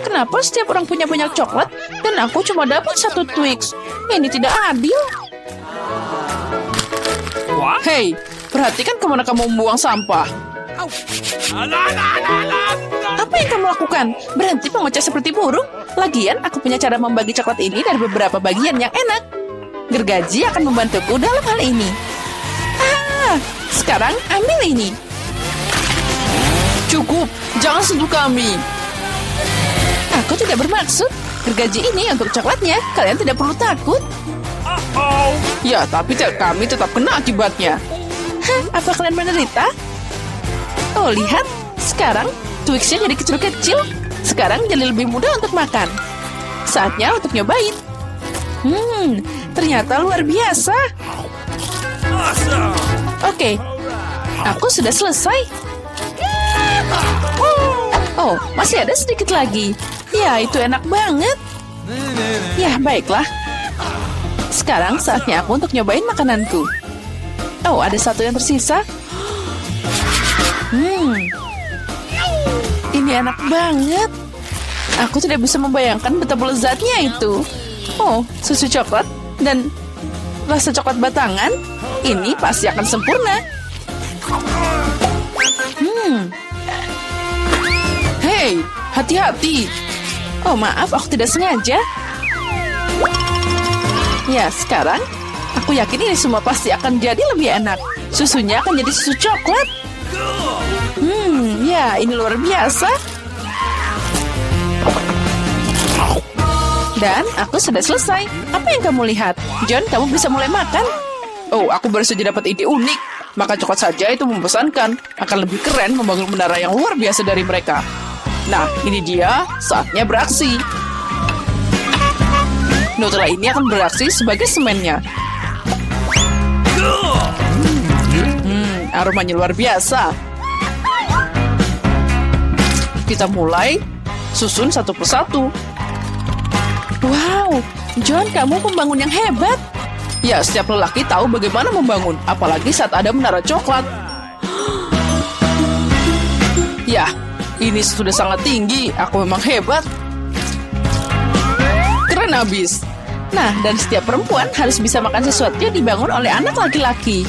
Kenapa setiap orang punya banyak coklat dan aku cuma dapat satu Twix? Ini tidak adil. Hei, perhatikan kemana kamu membuang sampah. Apa yang kamu lakukan? Berhenti mengoceh seperti burung. Lagian, aku punya cara membagi coklat ini dari beberapa bagian yang enak. Gergaji akan membantuku dalam hal ini. Sekarang ambil ini. Cukup, jangan sentuh kami. Aku tidak bermaksud. Gergaji ini untuk coklatnya. Kalian tidak perlu takut. Ya, tapi kami tetap kena akibatnya. Apa kalian menderita? Oh, lihat. Sekarang Twix-nya jadi kecil-kecil. Sekarang jadi lebih mudah untuk makan. Saatnya untuk nyobain. Ternyata luar biasa. Oke, aku sudah selesai. Oh, masih ada sedikit lagi. Ya, itu enak banget. Ya, baiklah. Sekarang saatnya aku untuk nyobain makananku. Oh, ada satu yang tersisa. Ini enak banget. Aku tidak bisa membayangkan betapa lezatnya itu. Oh, susu coklat dan rasa coklat batangan. Ini pasti akan sempurna. Hei, hati-hati. Oh, maaf, aku tidak sengaja. Ya, sekarang aku yakin ini semua pasti akan jadi lebih enak. Susunya akan jadi susu coklat. Ya, ini luar biasa. Dan aku sudah selesai. Apa yang kamu lihat? John, kamu bisa mulai makan. Oh, aku baru saja dapat ide unik. Makan coklat saja itu membosankan. Akan lebih keren membangun menara yang luar biasa dari mereka. Nah, ini dia. Saatnya beraksi. Nutella ini akan beraksi sebagai semennya. Aromanya luar biasa. Kita mulai susun satu persatu. Wow, John, kamu pembangun yang hebat. Ya, setiap lelaki tahu bagaimana membangun, apalagi saat ada menara coklat. Ya, ini sudah sangat tinggi. Aku memang hebat. Keren abis. Nah, dan setiap perempuan harus bisa makan sesuatu yang dibangun oleh anak laki-laki.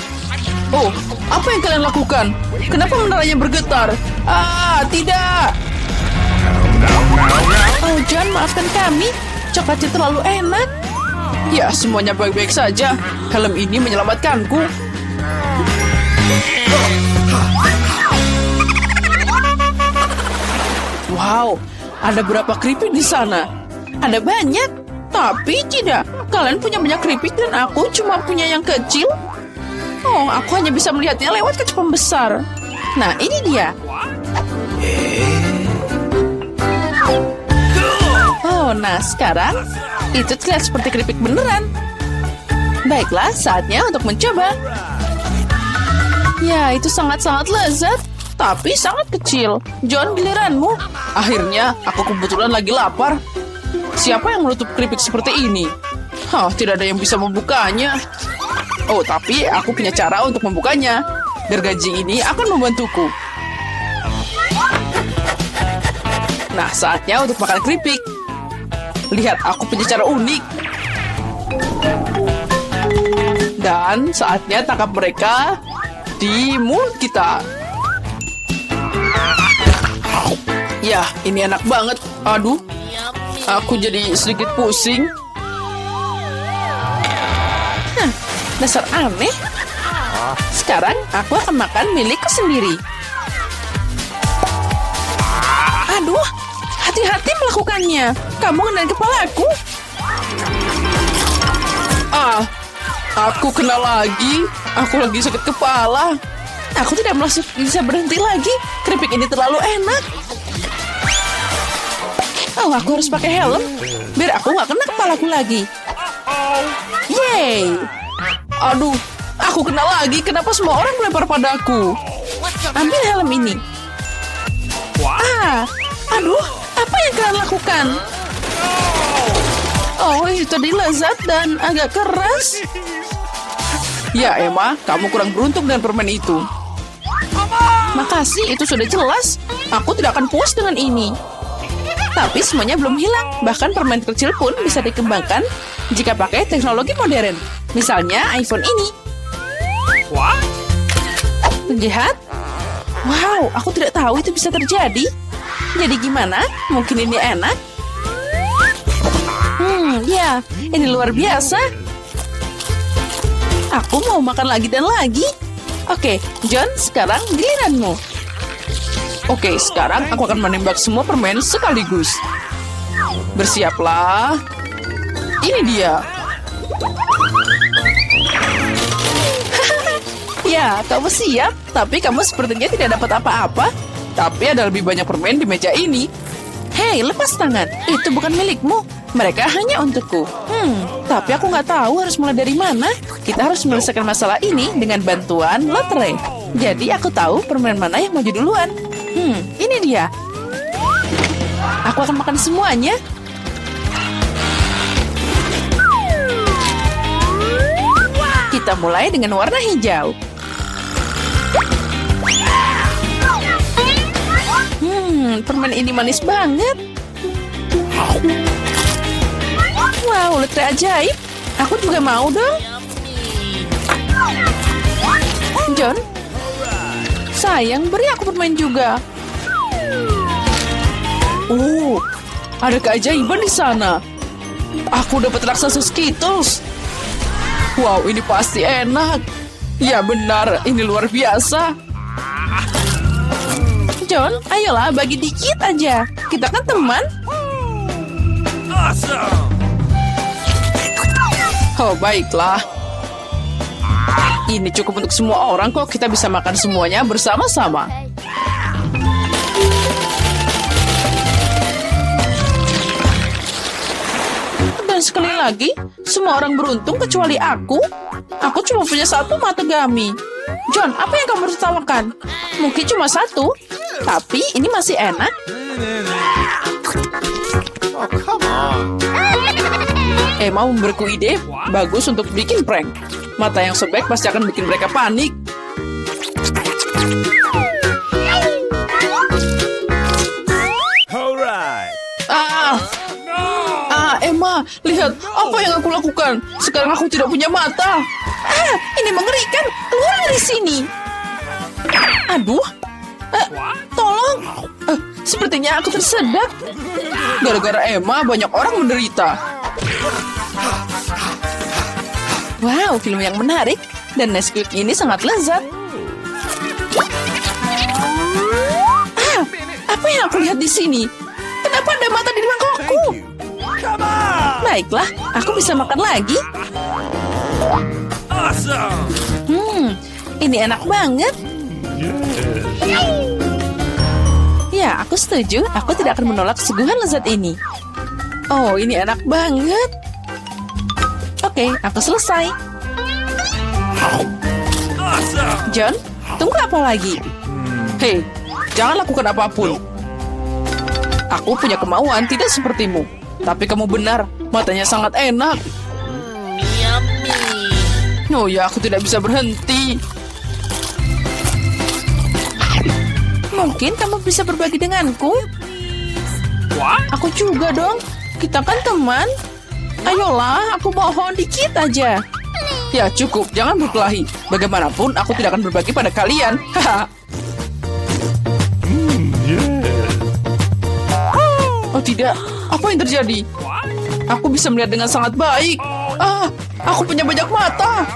Oh, apa yang kalian lakukan? Kenapa menaranya bergetar? Tidak. Oh, John, maafkan kami. Coklatnya terlalu enak. Ya, semuanya baik-baik saja. Helm ini menyelamatkanku. Wow, ada berapa keripik di sana? Ada banyak, tapi tidak. Kalian punya banyak keripik dan aku cuma punya yang kecil. Oh, aku hanya bisa melihatnya lewat kaca pembesar. Nah, ini dia. Oh, nah sekarang itu terlihat seperti keripik beneran. Baiklah, saatnya untuk mencoba. Ya, itu sangat-sangat lezat, tapi sangat kecil. John, giliranmu. Akhirnya, aku kebetulan lagi lapar. Siapa yang menutup keripik seperti ini? Tidak ada yang bisa membukanya. Oh, tapi aku punya cara untuk membukanya. Gergaji ini akan membantuku. Nah, saatnya untuk makan keripik. Lihat, aku punya cara unik. Dan saatnya tangkap mereka di mulut kita. Ya, ini enak banget. Aduh, aku jadi sedikit pusing. Dasar aneh. Sekarang aku akan makan milikku sendiri. Aduh, hati-hati melakukannya. Kamu kena kepalaku. Aku kena lagi. Aku lagi sakit kepala. Aku tidak bisa berhenti lagi. Keripik ini terlalu enak. Oh, aku harus pakai helm biar aku nggak kena kepalaku lagi. Yeay. Aduh, aku kena lagi. Kenapa semua orang melempar padaku? Ambil helm ini. Aduh, apa yang kalian lakukan? Oh, itu tadi lezat dan agak keras. Ya, Emma, kamu kurang beruntung dengan permen itu. Makasih, itu sudah jelas. Aku tidak akan puas dengan ini. Tapi semuanya belum hilang. Bahkan permen kecil pun bisa dikembangkan jika pakai teknologi modern. Misalnya iPhone ini. Penjahat? Wow, aku tidak tahu itu bisa terjadi. Jadi gimana? Mungkin ini enak? Ya, ini luar biasa. Aku mau makan lagi dan lagi. Oke, John, sekarang giliranmu. Oke, sekarang aku akan menembak semua permen sekaligus. Bersiaplah. Ini dia. Ya, kamu siap, tapi kamu sepertinya tidak dapat apa-apa. Tapi ada lebih banyak permen di meja ini. Hei, lepas tangan. Itu bukan milikmu. Mereka hanya untukku. Tapi aku nggak tahu harus mulai dari mana. Kita harus menyelesaikan masalah ini dengan bantuan lotre. Jadi aku tahu permen mana yang maju duluan. Ini dia. Aku akan makan semuanya. Kita mulai dengan warna hijau. Permen ini manis banget. Wow, lotre ajaib. Aku juga mau dong. John, sayang, beri aku permen juga. Oh, ada keajaiban di sana. Aku dapat raksasa Skittles. Wow, ini pasti enak. Ya benar, ini luar biasa. John, ayolah bagi dikit aja. Kita kan teman. Oh, baiklah. Ini cukup untuk semua orang kok. Kita bisa makan semuanya bersama-sama. Dan sekali lagi, semua orang beruntung kecuali aku. Aku cuma punya satu mata gami. John, apa yang kamu tertawakan? Mungkin cuma satu, tapi ini masih enak. Emma memberiku ide bagus untuk bikin prank. Mata yang sobek pasti akan bikin mereka panik. Emma, lihat apa yang aku lakukan. Sekarang aku tidak punya mata. Ini mengerikan. Keluar dari sini. Aduh. Tolong. Sepertinya aku tersedak. Gara-gara Emma, banyak orang menderita. Wow, film yang menarik. Dan Nesquik ini sangat lezat. Apa yang aku lihat di sini? Kenapa ada mata di mangkokku? Baiklah, aku bisa makan lagi. Ini enak banget. Ya, aku setuju. Aku tidak akan menolak kesuguhan lezat ini. Oh, ini enak banget. Oke, aku selesai. John, tunggu apa lagi? Hei, jangan lakukan apapun. Aku punya kemauan tidak sepertimu. Tapi kamu benar, matanya sangat enak. Oh ya, aku tidak bisa berhenti. Mungkin kamu bisa berbagi denganku. Aku juga dong. Kita kan teman. Ayolah, aku mohon dikit aja. Ya cukup, jangan berkelahi. Bagaimanapun, aku tidak akan berbagi pada kalian. Oh tidak, apa yang terjadi? Aku bisa melihat dengan sangat baik. Aku punya banyak mata.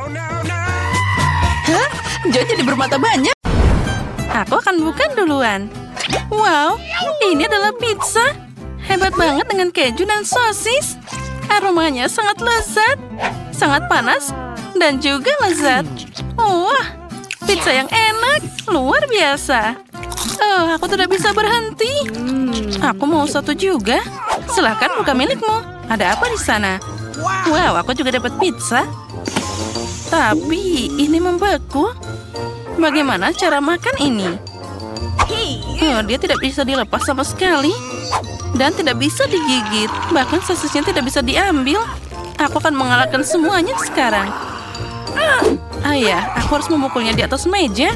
Hah? Jadi bermata banyak? Aku akan buka duluan. Wow, ini adalah pizza. Hebat banget dengan keju dan sosis. Aromanya sangat lezat, sangat panas, dan juga lezat. Wah, pizza yang enak, luar biasa. Aku tidak bisa berhenti. Aku mau satu juga. Silakan buka milikmu. Ada apa di sana? Wow, aku juga dapat pizza. Tapi ini membeku. Bagaimana cara makan ini? Dia tidak bisa dilepas sama sekali. Dan tidak bisa digigit. Bahkan sosisnya tidak bisa diambil. Aku akan mengalahkan semuanya sekarang. Ayah, aku harus memukulnya di atas meja.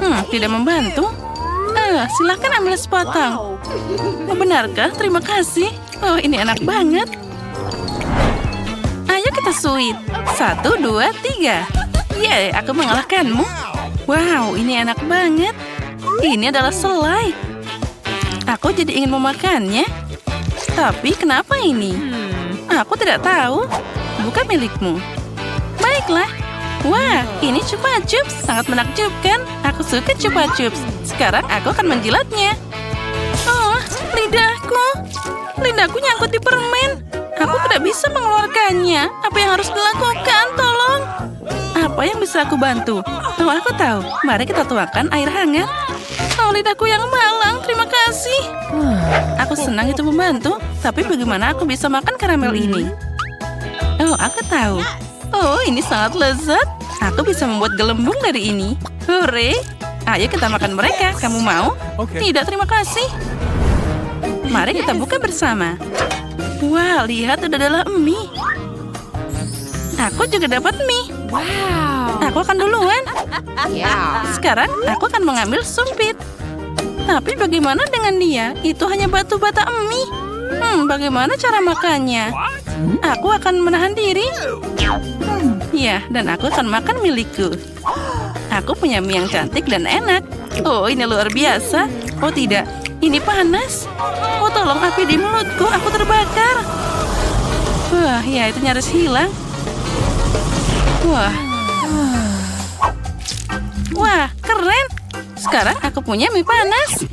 Tidak membantu. Silakan ambil sepotong. Oh, benarkah? Terima kasih. Oh, ini enak banget. Ayo kita sweet. 1, 2, 3. Yeay, aku mengalahkanmu. Wow, ini enak banget. Ini adalah selai. Aku jadi ingin memakannya. Tapi kenapa ini? Aku tidak tahu. Bukan milikmu. Baiklah. Wah, ini Chupa Chups. Sangat menakjubkan. Aku suka Chupa Chups. Sekarang aku akan menjilatnya. Oh, lidahku. Lidahku nyangkut di permen. Aku tidak bisa mengeluarkannya. Apa yang harus dilakukan? Tolong. Apa yang bisa aku bantu? Oh, aku tahu. Mari kita tuangkan air hangat. Oh, lidahku yang malang. Terima kasih. Aku senang itu membantu. Tapi bagaimana aku bisa makan karamel ini? Oh, aku tahu. Oh, ini sangat lezat. Aku bisa membuat gelembung dari ini. Hore! Ayo kita makan mereka. Kamu mau? Tidak, terima kasih. Mari kita buka bersama. Wah, lihat itu adalah mie. Aku juga dapat mie. Aku akan duluan. Sekarang aku akan mengambil sumpit. Tapi bagaimana dengan dia? Itu hanya batu bata mie. Bagaimana cara makannya? Aku akan menahan diri. Ya, dan aku akan makan milikku. Aku punya mie yang cantik dan enak. Oh, ini luar biasa. Oh tidak, ini panas. Oh, tolong api di mulutku, aku terbakar. Wah, ya itu nyaris hilang. Wah, keren. Sekarang aku punya mie panas.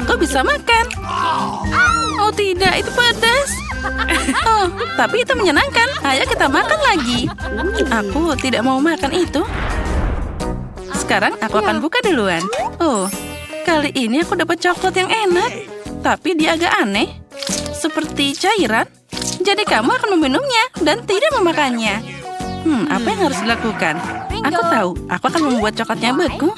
Aku bisa makan. Oh tidak, itu pedas. Oh, tapi itu menyenangkan. Ayo kita makan lagi. Aku tidak mau makan itu. Sekarang aku akan buka duluan. Oh, kali ini aku dapat coklat yang enak. Tapi dia agak aneh. Seperti cairan. Jadi kamu akan meminumnya dan tidak memakannya. Apa yang harus dilakukan? Aku tahu, aku akan membuat coklatnya beku.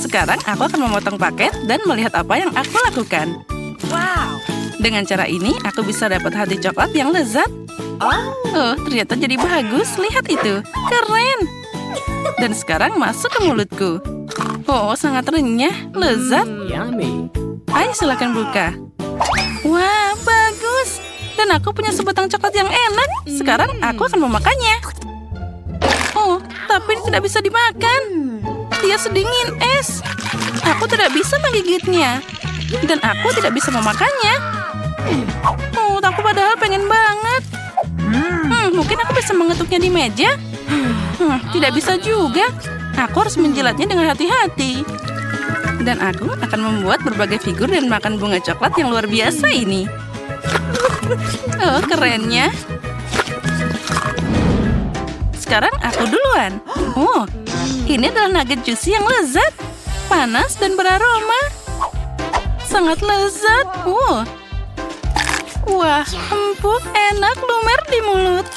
Sekarang aku akan memotong paket dan melihat apa yang aku lakukan. Dengan cara ini, aku bisa dapat hati coklat yang lezat. Oh, ternyata jadi bagus. Lihat itu. Keren. Dan sekarang masuk ke mulutku. Oh, sangat renyah. Lezat. Ayo silakan buka. Wah, bagus. Dan aku punya sebatang coklat yang enak. Sekarang aku akan memakannya. Oh, tapi tidak bisa dimakan. Dia sedingin es. Aku tidak bisa menggigitnya. Dan aku tidak bisa memakannya. Oh, aku padahal pengen banget. Mungkin aku bisa mengetuknya di meja. Tidak bisa juga. Aku harus menjilatnya dengan hati-hati. Dan aku akan membuat berbagai figur dan makan bunga coklat yang luar biasa ini. Oh, kerennya. Sekarang aku duluan. Oh, ini adalah nugget juicy yang lezat. Panas dan beraroma. Sangat lezat. Wah, empuk, enak, lumer di mulut.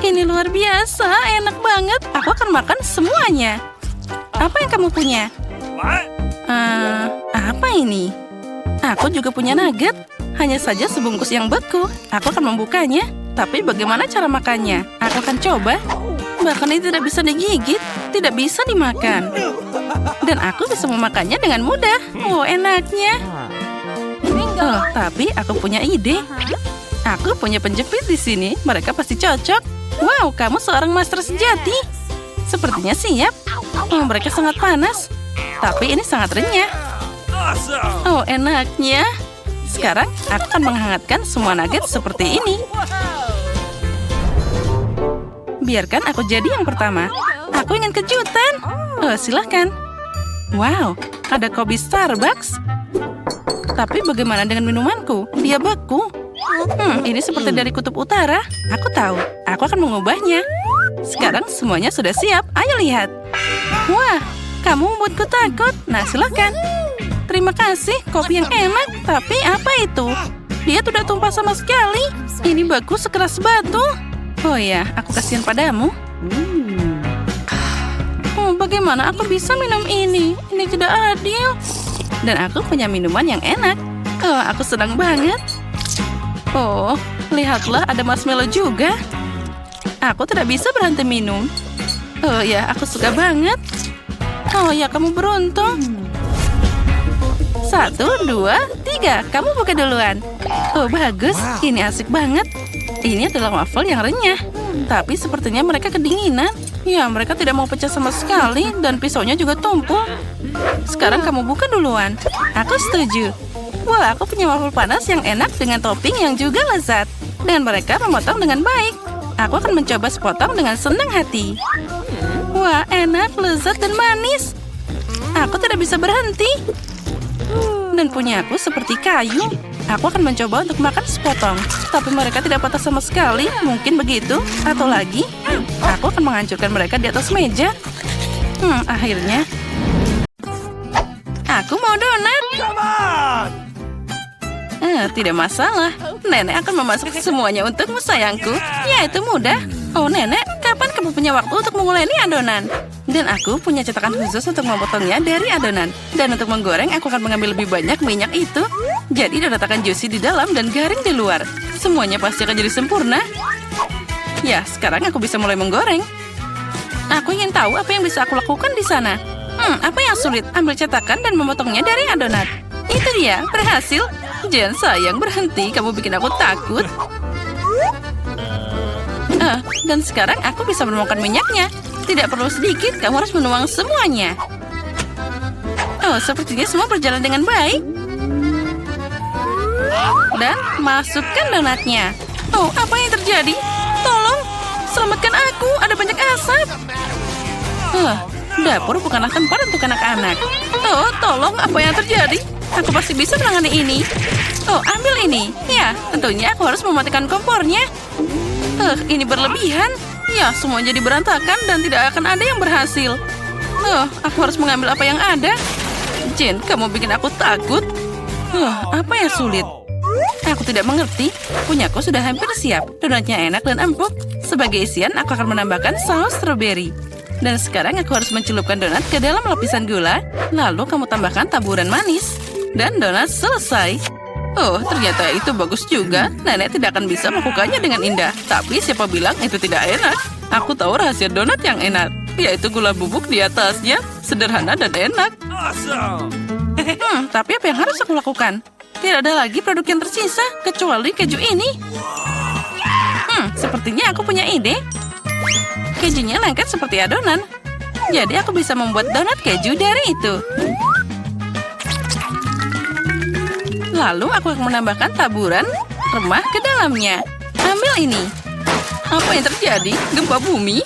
Ini luar biasa, enak banget. Aku akan makan semuanya. Apa yang kamu punya? Apa ini? Aku juga punya nugget. Hanya saja sebungkus yang beku. Aku akan membukanya. Tapi bagaimana cara makannya? Aku akan coba. Bahkan ini tidak bisa digigit. Tidak bisa dimakan. Dan aku bisa memakannya dengan mudah. Oh, enaknya. Oh, tapi aku punya ide. Aku punya penjepit di sini. Mereka pasti cocok. Wow, kamu seorang master sejati. Sepertinya siap. Oh, mereka sangat panas. Tapi ini sangat renyah. Oh, enaknya. Sekarang aku akan menghangatkan semua nugget seperti ini. Biarkan aku jadi yang pertama. Aku ingin kejutan. Oh, silahkan. Wow, ada kopi Starbucks. Tapi bagaimana dengan minumanku? Dia beku. Ini seperti dari kutub utara. Aku tahu. Aku akan mengubahnya. Sekarang semuanya sudah siap. Ayo lihat. Wah, kamu membuatku takut. Nah, silahkan. Terima kasih, kopi yang enak. Tapi apa itu? Dia tidak tumpah sama sekali. Ini bagus sekeras batu. Oh ya, aku kasihan padamu. Oh, bagaimana aku bisa minum ini? Ini tidak adil. Dan aku punya minuman yang enak. Oh, aku senang banget. Oh, lihatlah ada marshmallow juga. Aku tidak bisa berhenti minum. Oh ya, aku suka banget. Oh ya, kamu beruntung. 1, 2, 3. Kamu buka duluan. Oh, bagus. Ini asik banget. Ini adalah waffle yang renyah. Tapi sepertinya mereka kedinginan. Ya, mereka tidak mau pecah sama sekali. Dan pisaunya juga tumpul. Sekarang kamu buka duluan. Aku setuju. Wah, aku punya waffle panas yang enak dengan topping yang juga lezat. Dan mereka memotong dengan baik. Aku akan mencoba sepotong dengan senang hati. Wah, enak, lezat, dan manis. Aku tidak bisa berhenti. Dan punyaku seperti kayu. Aku akan mencoba untuk makan sepotong. Tapi mereka tidak patah sama sekali. Mungkin begitu. Atau lagi, aku akan menghancurkan mereka di atas meja. Akhirnya. Aku mau donat. Tidak masalah. Nenek akan memasak semuanya untukmu, sayangku. Ya, itu mudah. Oh, Nenek, kapan kamu punya waktu untuk menguleni adonan? Dan aku punya cetakan khusus untuk memotongnya dari adonan. Dan untuk menggoreng, aku akan mengambil lebih banyak minyak itu. Jadi donat akan juicy di dalam dan garing di luar. Semuanya pasti akan jadi sempurna. Ya, sekarang aku bisa mulai menggoreng. Aku ingin tahu apa yang bisa aku lakukan di sana. Apa yang sulit? Ambil cetakan dan memotongnya dari adonan. Itu dia, berhasil. Jen, sayang, berhenti. Kamu bikin aku takut. Dan sekarang aku bisa menuangkan minyaknya. Tidak perlu sedikit, kamu harus menuang semuanya. Oh, sepertinya semua berjalan dengan baik. Dan masukkan donatnya. Oh, apa yang terjadi? Tolong, selamatkan aku. Ada banyak asap. Dapur bukanlah tempat untuk anak-anak. Oh, tolong, apa yang terjadi? Aku pasti bisa menangani ini. Oh, ambil ini. Ya, tentunya aku harus mematikan kompornya. Ini berlebihan. Ya, semua jadi berantakan dan tidak akan ada yang berhasil. Aku harus mengambil apa yang ada. Jen, kamu bikin aku takut. Apa yang sulit? Aku tidak mengerti. Punyaku sudah hampir siap. Donatnya enak dan empuk. Sebagai isian, aku akan menambahkan saus strawberry. Dan sekarang aku harus mencelupkan donat ke dalam lapisan gula. Lalu kamu tambahkan taburan manis. Dan donat selesai. Oh, ternyata itu bagus juga. Nenek tidak akan bisa melakukannya dengan indah. Tapi siapa bilang itu tidak enak? Aku tahu rahasia donat yang enak. Yaitu gula bubuk di atasnya. Sederhana dan enak. Tapi apa yang harus aku lakukan? Tidak ada lagi produk yang tersisa. Kecuali keju ini. Sepertinya aku punya ide. Kejunya lengket seperti adonan. Jadi aku bisa membuat donat keju dari itu. Lalu aku akan menambahkan taburan remah ke dalamnya. Ambil ini. Apa yang terjadi? Gempa bumi?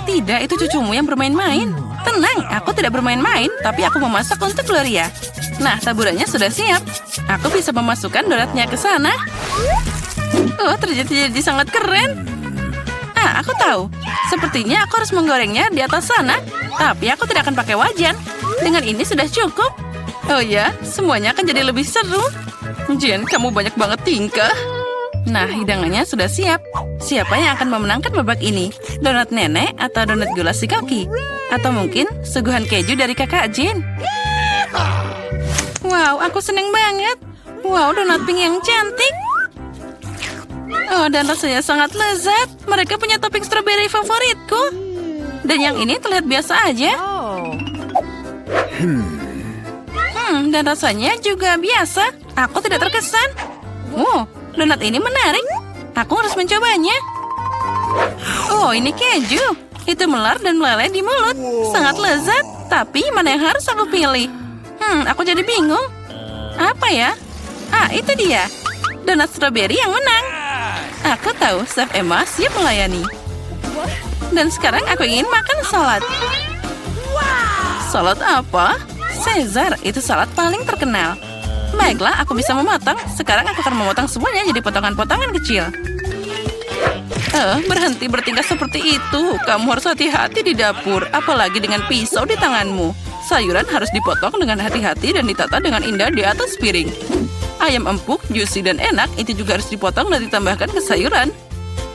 Tidak, itu cucumu yang bermain-main. Tenang, aku tidak bermain-main, tapi aku memasak untuk Gloria. Nah, taburannya sudah siap. Aku bisa memasukkan donatnya ke sana. Oh, terjadi sangat keren. Aku tahu. Sepertinya aku harus menggorengnya di atas sana. Tapi aku tidak akan pakai wajan. Dengan ini sudah cukup. Oh ya, semuanya akan jadi lebih seru. Jen, kamu banyak banget tingkah. Nah, hidangannya sudah siap. Siapa yang akan memenangkan babak ini? Donat nenek atau donat gula si kaki? Atau mungkin suguhan keju dari kakak Jen? Wow, aku seneng banget. Wow, donat pink yang cantik. Oh, dan rasanya sangat lezat. Mereka punya topping strawberry favoritku. Dan yang ini terlihat biasa aja. Dan rasanya juga biasa. Aku tidak terkesan. Donat ini menarik. Aku harus mencobanya. Oh, ini keju. Itu melar dan meleleh di mulut. Sangat lezat. Tapi mana yang harus aku pilih? Aku jadi bingung. Apa ya? Itu dia. Donat strawberry yang menang. Aku tahu, Chef Emma siap melayani. Dan sekarang aku ingin makan salad. Salad apa? Caesar, itu salad paling terkenal. Baiklah, aku bisa memotong. Sekarang aku akan memotong semuanya jadi potongan-potongan kecil. Berhenti bertingkah seperti itu. Kamu harus hati-hati di dapur, apalagi dengan pisau di tanganmu. Sayuran harus dipotong dengan hati-hati dan ditata dengan indah di atas piring. Ayam empuk, juicy dan enak, itu juga harus dipotong dan ditambahkan ke sayuran.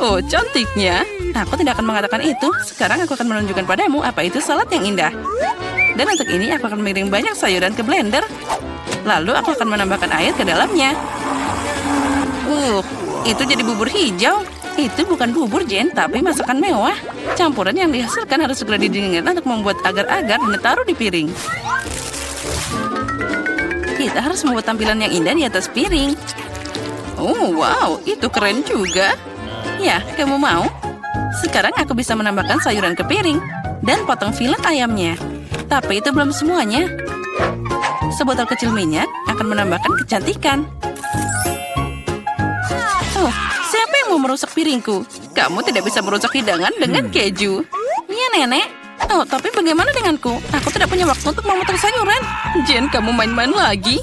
Oh, cantiknya. Aku tidak akan mengatakan itu. Sekarang aku akan menunjukkan padamu apa itu salad yang indah. Dan untuk ini aku akan mengiring banyak sayuran ke blender. Lalu aku akan menambahkan air ke dalamnya. Itu jadi bubur hijau. Itu bukan bubur, Jen, tapi masakan mewah. Campuran yang dihasilkan harus segera didinginkan untuk membuat agar-agar dan ditaruh di piring. Kita harus membuat tampilan yang indah di atas piring. Oh, wow, itu keren juga. Ya, kamu mau? Sekarang aku bisa menambahkan sayuran ke piring dan potong filet ayamnya. Tapi itu belum semuanya. Sebotol kecil minyak akan menambahkan kecantikan. Oh, siapa yang mau merusak piringku? Kamu tidak bisa merusak hidangan dengan keju. Iya, Nenek. Oh, tapi bagaimana denganku? Aku tidak punya waktu untuk memutar sayuran. Jen, kamu main-main lagi?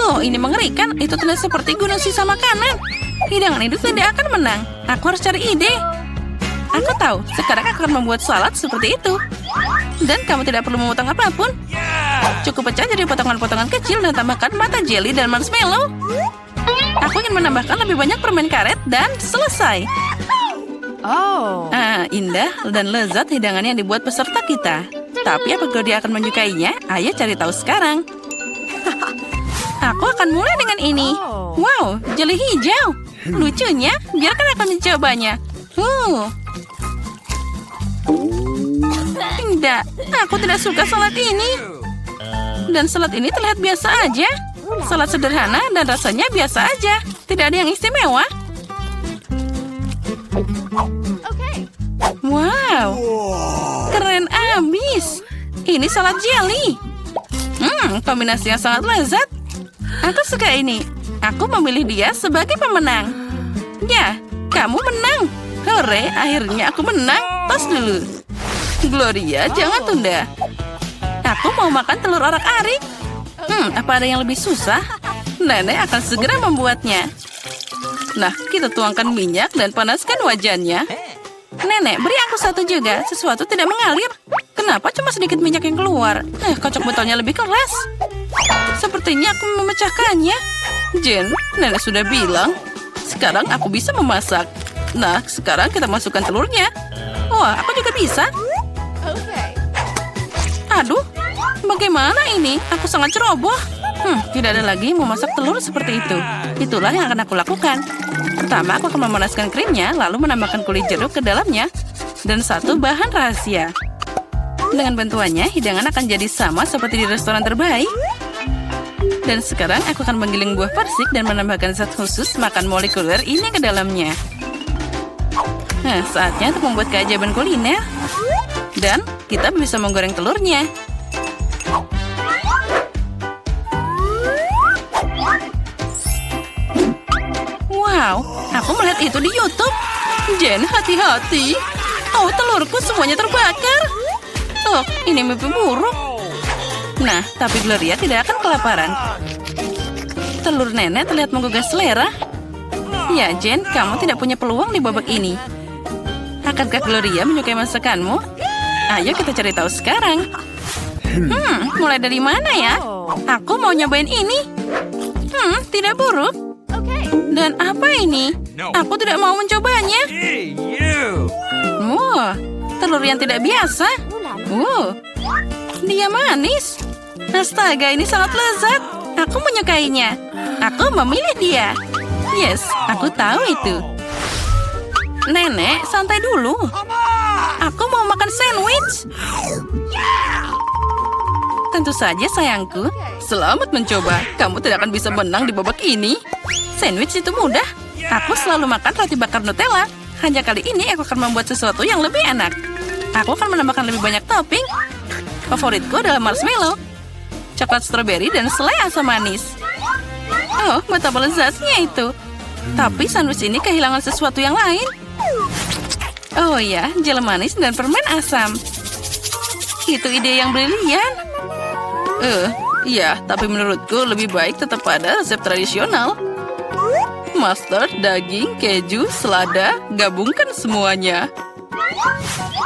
Oh, ini mengerikan. Itu terlihat seperti gunung sisa makanan. Hidangan itu tidak akan menang. Aku harus cari ide. Aku tahu, sekarang aku akan membuat salad seperti itu. Dan kamu tidak perlu memotong apapun. Cukup pecah jadi potongan-potongan kecil dan tambahkan mata jelly dan marshmallow. Aku ingin menambahkan lebih banyak permen karet dan selesai. Oh. Indah dan lezat hidangan yang dibuat peserta kita. Tapi apakah dia akan menyukainya? Ayo cari tahu sekarang. Aku akan mulai dengan ini. Wow, jelly hijau. Lucunya, biarkan aku mencobanya. Tidak, aku tidak suka salad ini. Dan salad ini terlihat biasa aja. Salad sederhana dan rasanya biasa aja. Tidak ada yang istimewa. Wow, keren abis. Ini salad jelly. Kombinasi yang sangat lezat. Aku suka ini. Aku memilih dia sebagai pemenang. Ya, kamu menang. Hore, akhirnya aku menang. Tos dulu. Gloria, jangan tunda. Aku mau makan telur orak-arik. Apa ada yang lebih susah? Nenek akan segera membuatnya. Nah, kita tuangkan minyak dan panaskan wajannya. Nenek, beri aku satu juga. Sesuatu tidak mengalir. Kenapa cuma sedikit minyak yang keluar? Kocok botolnya lebih keras. Sepertinya aku memecahkannya. Jen, Nenek sudah bilang. Sekarang aku bisa memasak. Nah, sekarang kita masukkan telurnya. Wah, aku juga bisa. Aduh, bagaimana ini? Aku sangat ceroboh. Tidak ada lagi memasak telur seperti itu. Itulah yang akan aku lakukan. Pertama, aku akan memanaskan krimnya, lalu menambahkan kulit jeruk ke dalamnya. Dan satu bahan rahasia. Dengan bantuannya, hidangan akan jadi sama seperti di restoran terbaik. Dan sekarang aku akan menggiling buah persik dan menambahkan zat khusus makan molekuler ini ke dalamnya. Nah, saatnya untuk membuat keajaiban kuliner. Dan kita bisa menggoreng telurnya. Wow, aku melihat itu di YouTube. Jen, hati-hati. Oh, telurku semuanya terbakar. Oh, ini mimpi buruk. Nah, tapi Gloria tidak akan kelaparan. Telur Nenek terlihat menggugah selera. Ya, Jen, kamu tidak punya peluang di babak ini. Akankah Gloria menyukai masakanmu? Ayo kita cari tahu sekarang. Mulai dari mana ya? Aku mau nyobain ini. Tidak buruk. Dan apa ini? Aku tidak mau mencobanya. Wah, telur yang tidak biasa. Dia manis. Astaga, ini sangat lezat. Aku menyukainya. Aku memilih dia. Yes, aku tahu itu. Nenek, santai dulu. Aku mau makan sandwich. Tentu saja, sayangku. Selamat mencoba. Kamu tidak akan bisa menang di babak ini. Sandwich itu mudah. Aku selalu makan roti bakar Nutella. Hanya kali ini aku akan membuat sesuatu yang lebih enak. Aku akan menambahkan lebih banyak topping. Favoritku adalah marshmallow, coklat stroberi, dan selai asam manis. Oh, betapa lezatnya itu. Tapi sandwich ini kehilangan sesuatu yang lain. Oh ya, jel manis dan permen asam. Itu ide yang brilian. Iya, tapi menurutku lebih baik tetap pada resep tradisional. Mustard, daging, keju, selada, gabungkan semuanya.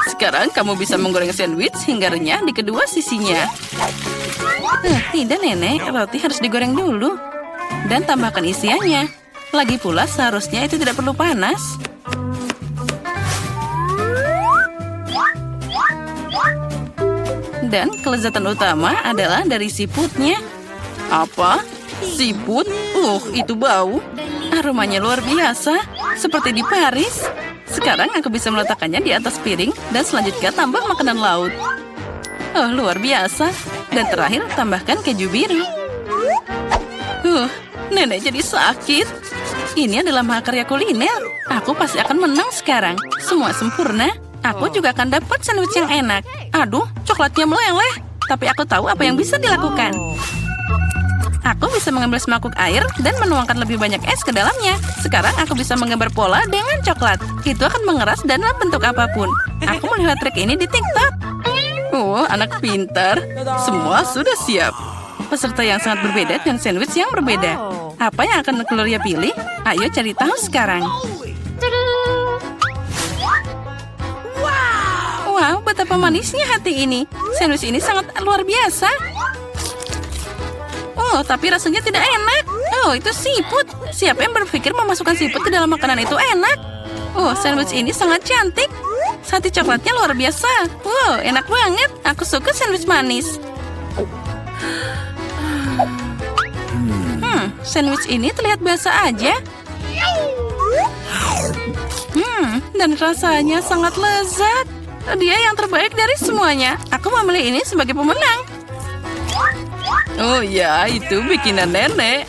Sekarang kamu bisa menggoreng sandwich hingga renyah di kedua sisinya. Tidak, Nenek, roti harus digoreng dulu. Dan tambahkan isiannya. Lagi pula seharusnya itu tidak perlu panas. Dan kelezatan utama adalah dari siputnya. Apa? Siput? Itu bau. Aromanya luar biasa, seperti di Paris. Sekarang aku bisa meletakkannya di atas piring dan selanjutnya tambah makanan laut. Oh, luar biasa. Dan terakhir, tambahkan keju biru. Nenek jadi sakit. Ini adalah mahakarya kuliner. Aku pasti akan menang sekarang. Semua sempurna. Aku juga akan dapat sandwich yang enak. Aduh, coklatnya meleleh. Tapi aku tahu apa yang bisa dilakukan. Aku bisa mengambil semangkuk air dan menuangkan lebih banyak es ke dalamnya. Sekarang aku bisa menggambar pola dengan coklat. Itu akan mengeras dalam bentuk apapun. Aku melihat trik ini di TikTok. Oh, anak pintar. Semua sudah siap. Peserta yang sangat berbeda dan sandwich yang berbeda. Apa yang akan Gloria pilih? Ayo cari tahu sekarang. Wow, betapa manisnya hati ini. Sandwich ini sangat luar biasa. Oh, tapi rasanya tidak enak. Oh, itu siput. Siapa yang berpikir memasukkan siput ke dalam makanan itu enak? Oh, sandwich ini sangat cantik. Sate coklatnya luar biasa. Wow, enak banget. Aku suka sandwich manis. Sandwich ini terlihat biasa aja. Dan rasanya sangat lezat. Dia yang terbaik dari semuanya. Aku memilih ini sebagai pemenang. Oh ya, itu bikinan nenek.